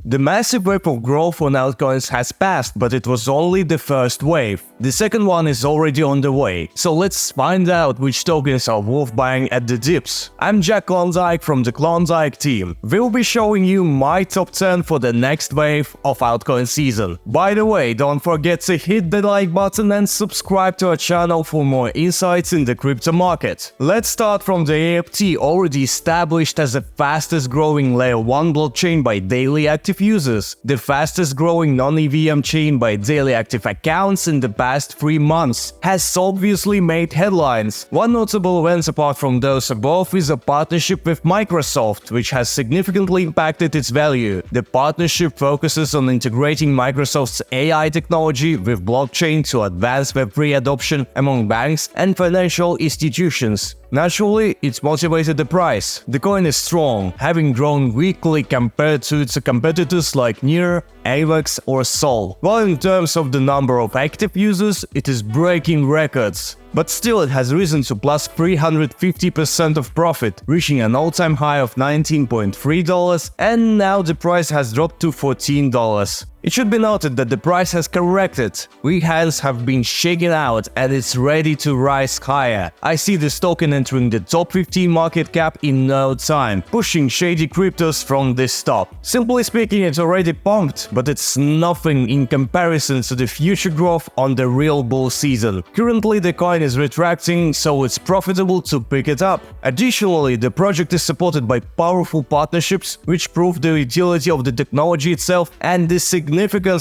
The massive wave of growth on altcoins has passed, but it was only the first wave. The second one is already on the way. So let's find out which tokens are worth buying at the dips. I'm Jack Klondike from the Klondike team. We'll be showing you my top 10 for the next wave of altcoin season. By the way, don't forget to hit the like button and subscribe to our channel for more insights in the crypto market. Let's start from the AFT, already established as the fastest growing layer 1 blockchain by daily active users, the fastest growing non-EVM chain by daily active accounts in the past 3 months, has obviously made headlines. One notable event apart from those above is a partnership with Microsoft, which has significantly impacted its value. The partnership focuses on integrating Microsoft's AI technology with blockchain to advance Web3 adoption among banks and financial institutions. Naturally, it's motivated the price. The coin is strong, having grown weekly compared to its competitors like Near, AVAX or Sol. While in terms of the number of active users, it is breaking records. But still, it has risen to plus 350% of profit, reaching an all-time high of $19.3, and now the price has dropped to $14. It should be noted that the price has corrected. Weak hands have been shaken out and it's ready to rise higher. I see this token entering the top 15 market cap in no time, pushing shady cryptos from this top. Simply speaking, it's already pumped, but it's nothing in comparison to the future growth on the real bull season. Currently, the coin is retracting, so it's profitable to pick it up. Additionally, the project is supported by powerful partnerships, which prove the utility of the technology itself and the significance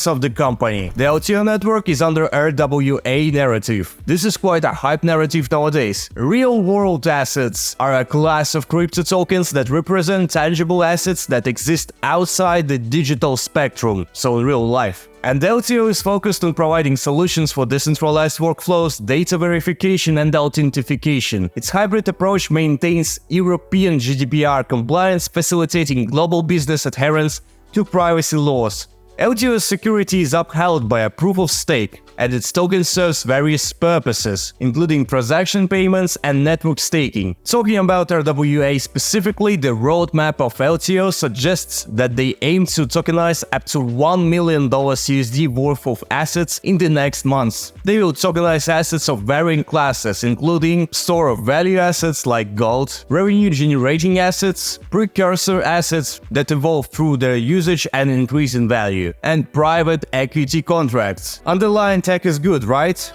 of the company. The LTO network is under RWA narrative. This is quite a hype narrative nowadays. Real-world assets are a class of crypto tokens that represent tangible assets that exist outside the digital spectrum, so in real life. And LTO is focused on providing solutions for decentralized workflows, data verification and authentication. Its hybrid approach maintains European GDPR compliance, facilitating global business adherence to privacy laws. LTO's security is upheld by a proof of stake, and its token serves various purposes, including transaction payments and network staking. Talking about RWA specifically, the roadmap of LTO suggests that they aim to tokenize up to $1 million USD worth of assets in the next months. They will tokenize assets of varying classes, including store of value assets like gold, revenue-generating assets, precursor assets that evolve through their usage and increase in value, and private equity contracts. Underlying tech is good, right?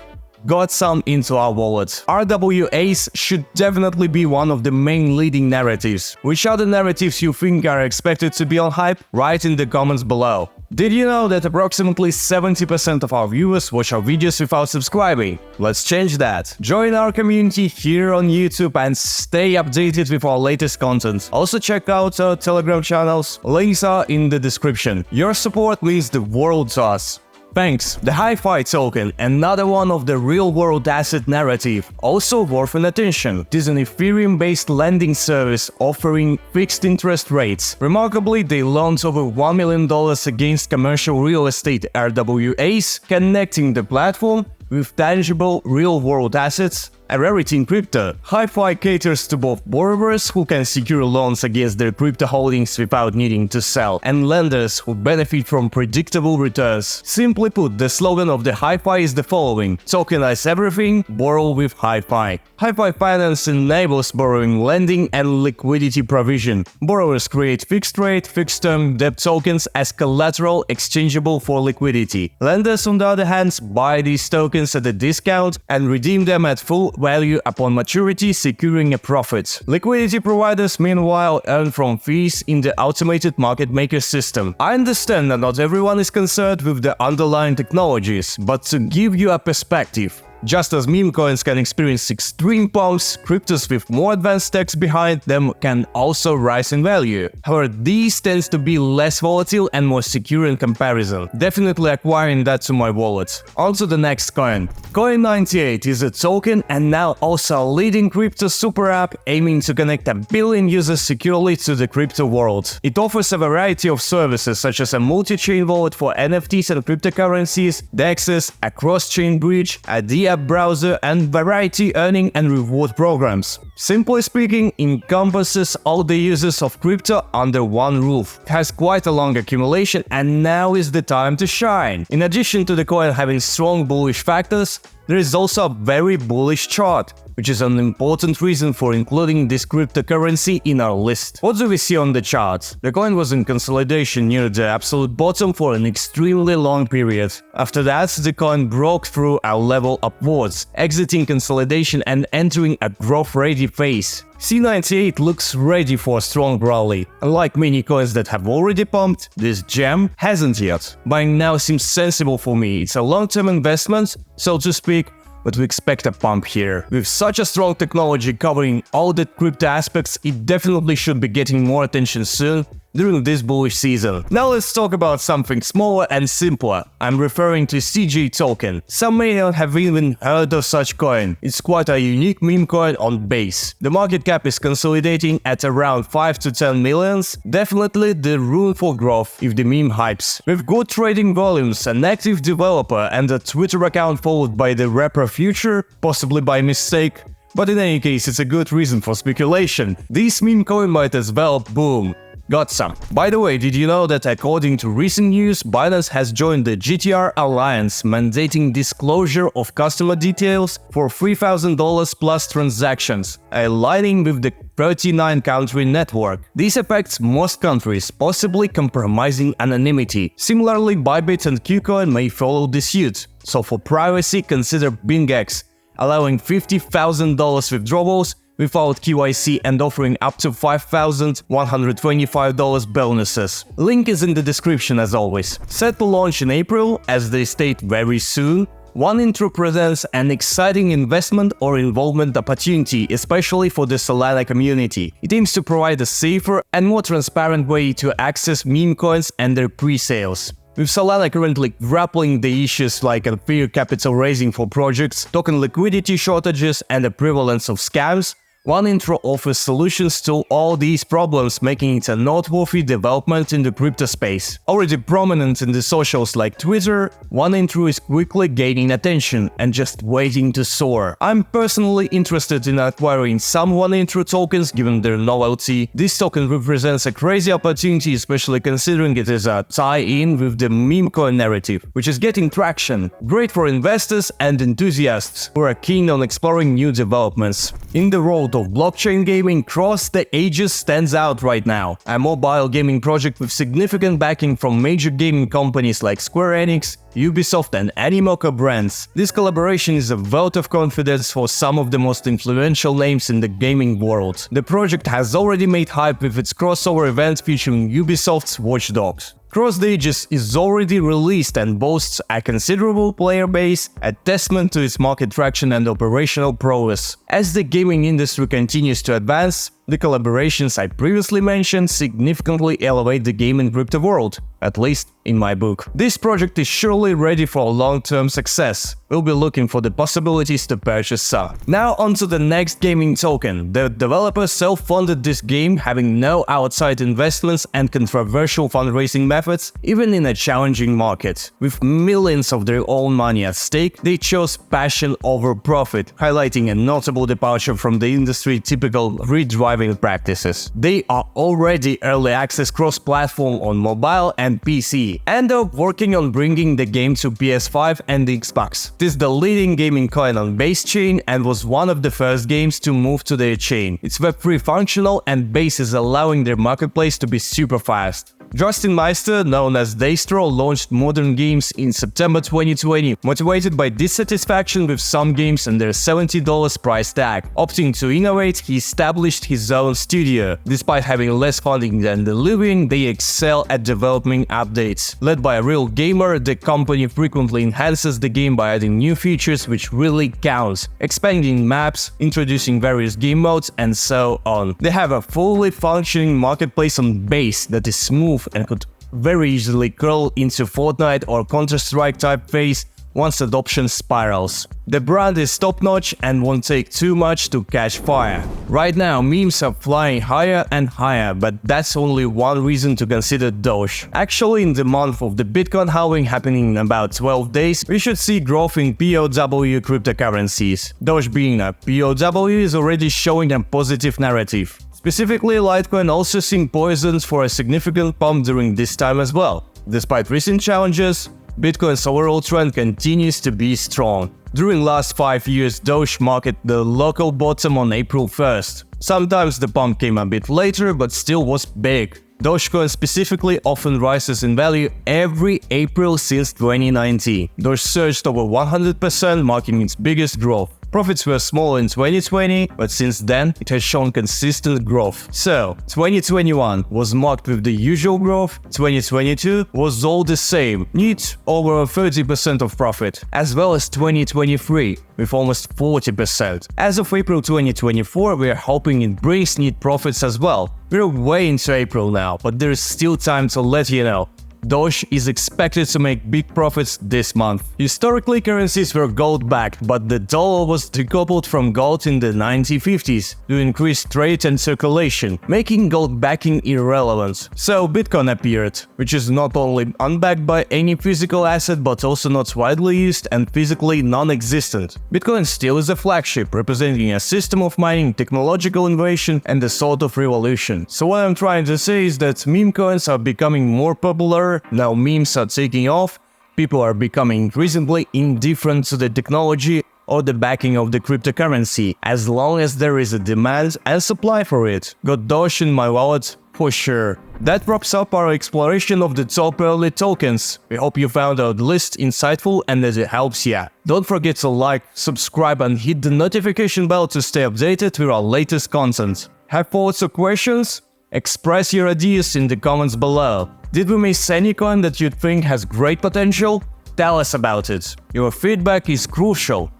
Got some into our wallet. RWAs should definitely be one of the main leading narratives. Which other narratives you think are expected to be on hype? Write in the comments below. Did you know that approximately 70% of our viewers watch our videos without subscribing? Let's change that. Join our community here on YouTube and stay updated with our latest content. Also check out our Telegram channels, links are in the description. Your support means the world to us. Thanks. The Hi-Fi token, another one of the real-world asset narrative, also worth an attention. It is an Ethereum-based lending service offering fixed interest rates. Remarkably, they loaned over $1 million against commercial real estate RWAs, connecting the platform with tangible real-world assets, a rarity in crypto. Hi-Fi caters to both borrowers who can secure loans against their crypto holdings without needing to sell, and lenders who benefit from predictable returns. Simply put, the slogan of the Hi-Fi is the following: tokenize everything, borrow with Hi-Fi. Hi-Fi Finance enables borrowing, lending, and liquidity provision. Borrowers create fixed-rate, fixed-term debt tokens as collateral exchangeable for liquidity. Lenders, on the other hand, buy these tokens at a discount and redeem them at full value upon maturity, securing a profit. Liquidity providers, meanwhile, earn from fees in the automated market maker system. I understand that not everyone is concerned with the underlying technologies, but to give you a perspective, just as meme coins can experience extreme pumps, cryptos with more advanced techs behind them can also rise in value. However, these tends to be less volatile and more secure in comparison. Definitely acquiring that to my wallet. On to the next coin. Coin98 is a token and now also a leading crypto super app aiming to connect 1 billion users securely to the crypto world. It offers a variety of services such as a multi-chain wallet for NFTs and cryptocurrencies, DEXs, a cross-chain bridge, a DeFi app browser, and variety earning and reward programs. Simply speaking, encompasses all the users of crypto under one roof. It has quite a long accumulation, and now is the time to shine. In addition to the coin having strong bullish factors, there is also a very bullish chart, which is an important reason for including this cryptocurrency in our list. What do we see on the chart? The coin was in consolidation near the absolute bottom for an extremely long period. After that, the coin broke through a level upwards, exiting consolidation and entering a growth-ready phase. C98 looks ready for a strong rally. Unlike many coins that have already pumped, this gem hasn't yet. Buying now seems sensible for me. It's a long-term investment, so to speak, but we expect a pump here. With such a strong technology covering all the crypto aspects, it definitely should be getting more attention soon during this bullish season. Now let's talk about something smaller and simpler. I'm referring to CJ token. Some may not have even heard of such coin. It's quite a unique meme coin on Base. The market cap is consolidating at around 5 to 10 millions. Definitely the room for growth if the meme hypes. With good trading volumes, an active developer, and a Twitter account followed by the rapper Future, possibly by mistake. But in any case, it's a good reason for speculation. This meme coin might as well boom. Got some. By the way, did you know that according to recent news, Binance has joined the GTR Alliance, mandating disclosure of customer details for $3,000 plus transactions, aligning with the 39-country network. This affects most countries, possibly compromising anonymity. Similarly, Bybit and KuCoin may follow the suit. So for privacy, consider BingX, allowing $50,000 withdrawals without KYC and offering up to $5,125 bonuses. Link is in the description as always. Set to launch in April, as they state very soon, OneIntro presents an exciting investment or involvement opportunity, especially for the Solana community. It aims to provide a safer and more transparent way to access meme coins and their pre-sales. With Solana currently grappling the issues like unfair capital raising for projects, token liquidity shortages, and the prevalence of scams, OneIntro offers solutions to all these problems, making it a noteworthy development in the crypto space. Already prominent in the socials like Twitter, OneIntro is quickly gaining attention and just waiting to soar. I'm personally interested in acquiring some OneIntro tokens given their novelty. This token represents a crazy opportunity, especially considering it is a tie-in with the meme coin narrative, which is getting traction. Great for investors and enthusiasts who are keen on exploring new developments. In the world of blockchain gaming, Cross the Ages stands out right now, a mobile gaming project with significant backing from major gaming companies like Square Enix, Ubisoft and Animoca brands. This collaboration is a vote of confidence for some of the most influential names in the gaming world. The project has already made hype with its crossover event featuring Ubisoft's Watch Dogs. Cross the Ages is already released and boasts a considerable player base, a testament to its market traction and operational prowess. As the gaming industry continues to advance, the collaborations I previously mentioned significantly elevate the game and crypto world, at least in my book. This project is surely ready for long-term success. We'll be looking for the possibilities to purchase some. Now onto the next gaming token. The developer self-funded this game, having no outside investments and controversial fundraising methods, even in a challenging market. With millions of their own money at stake, they chose passion over profit, highlighting a notable departure from the industry typical greed-driving practices. They are already early access cross-platform on mobile and PC, and are working on bringing the game to PS5 and the Xbox. It is the leading gaming coin on Base chain and was one of the first games to move to their chain. It's Web3 functional and Base is allowing their marketplace to be super fast. Justin Meister, known as Daystro, launched modern games in September 2020, motivated by dissatisfaction with some games and their $70 price tag. Opting to innovate, he established his own studio. Despite having less funding than the Living, they excel at developing updates. Led by a real gamer, the company frequently enhances the game by adding new features which really counts, expanding maps, introducing various game modes, and so on. They have a fully functioning marketplace on Base that is smooth and could very easily curl into Fortnite or Counter-Strike type phase once adoption spirals. The brand is top-notch and won't take too much to catch fire. Right now, memes are flying higher and higher, but that's only one reason to consider Doge. Actually, in the month of the Bitcoin halving happening in about 12 days, we should see growth in POW cryptocurrencies. Doge being a POW is already showing a positive narrative. Specifically, Litecoin also seeing poisoned for a significant pump during this time as well. Despite recent challenges, Bitcoin's overall trend continues to be strong. During last 5 years, Doge marked the local bottom on April 1st. Sometimes the pump came a bit later, but still was big. Dogecoin specifically often rises in value every April since 2019. Doge surged over 100%, marking its biggest growth. Profits were small in 2020, but since then it has shown consistent growth. So, 2021 was marked with the usual growth, 2022 was all the same, neat over 30% of profit, as well as 2023 with almost 40%. As of April 2024, we are hoping it brings neat profits as well. We're way into April now, but there is still time to let you know. Doge is expected to make big profits this month. Historically, currencies were gold-backed, but the dollar was decoupled from gold in the 1950s to increase trade and circulation, making gold backing irrelevant. So Bitcoin appeared, which is not only unbacked by any physical asset but also not widely used and physically non-existent. Bitcoin still is a flagship, representing a system of mining, technological innovation, and a sort of revolution. So what I'm trying to say is that meme coins are becoming more popular. Now memes are taking off, people are becoming increasingly indifferent to the technology or the backing of the cryptocurrency, as long as there is a demand and supply for it. Got Doge in my wallet? For sure. That wraps up our exploration of the top early tokens. We hope you found our list insightful and that it helps you. Don't forget to like, subscribe and hit the notification bell to stay updated with our latest content. Have thoughts or questions? Express your ideas in the comments below. Did we miss any coin that you think has great potential? Tell us about it. Your feedback is crucial.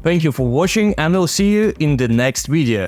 Thank you for watching and I'll see you in the next video.